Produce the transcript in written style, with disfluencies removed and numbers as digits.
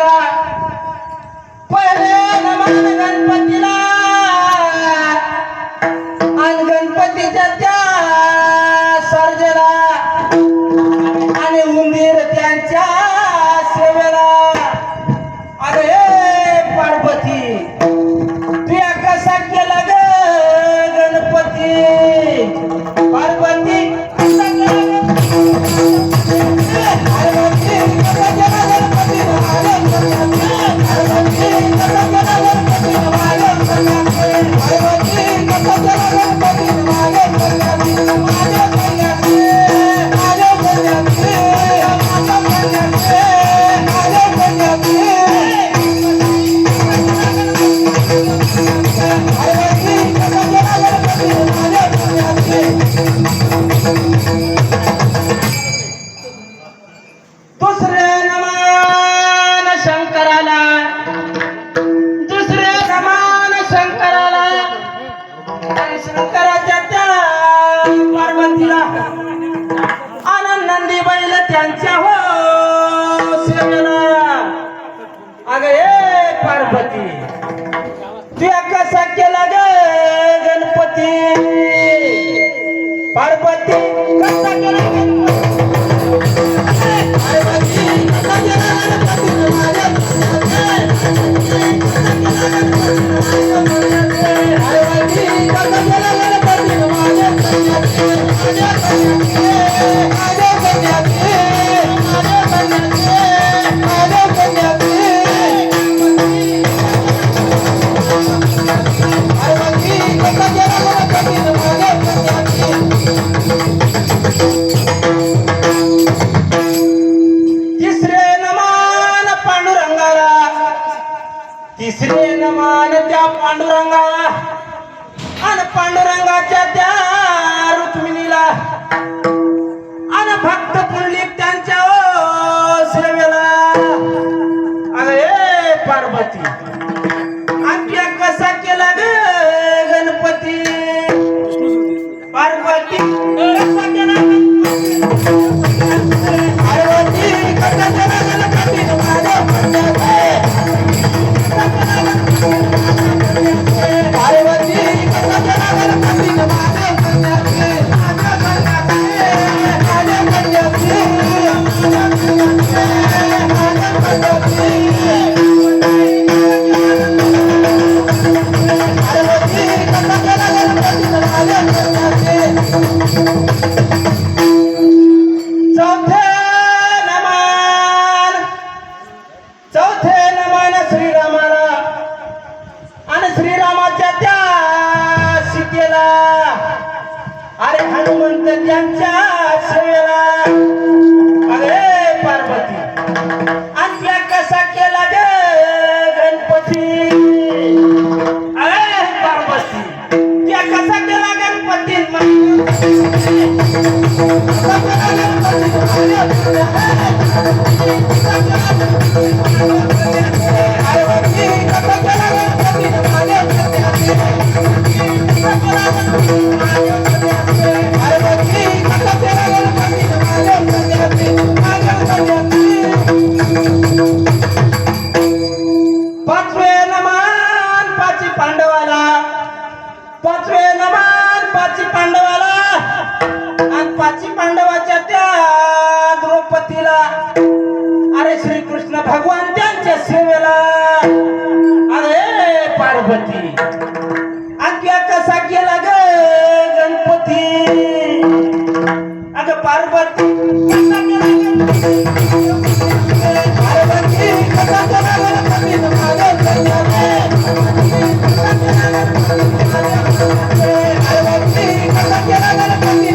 पार्वतीला पहिले नमन गणपतीला आणि गणपतीच्या त्या सर्जेला आणि उंदीर त्यांच्या सेवेला. अरे पार्वती तुया कसा केला ग गणपती पार्वती कसा केला शंकराच्या त्या पार्वतीला आनंदी बैल त्यांच्या हो सेवेला. अगं हे पार्वती तुया कसा केला ग गणपती पार्वती कसा केला तिसरे नमान त्या पांडुरंगाला आणि पांडुरंगाच्या त्या रुक्मिणीला आणि भक्त पुंडलिक त्यांच्या सेवेला. अरे पार्वती आणखी कसा केला ग गणपती पार्वती कसा केला पार्वती कसा केला गणपती चौथे नमन श्रीरामाला आणि श्रीरामाच्या त्या सीतेला. अरे हनुमंत त्यांच्या सेवेला. अरे पार्वती आणि त्या कसा केला ग गणपती अरे पार्वती त्या कसा केला गणपती पाचवे नमन पाची पांडवाला पाचवे नमन पाची पांडवाला आणि पाची पांडवाच्या त्या द्रौपदीला. अरे श्रीकृष्ण भगवान त्यांच्या सेवेला. अरे पार्वती आज्ञा कसा केला ग गणपती अगं पार्वती कसा केला पार्वती कसा केला गणपती पार्वती कसा केला गणपती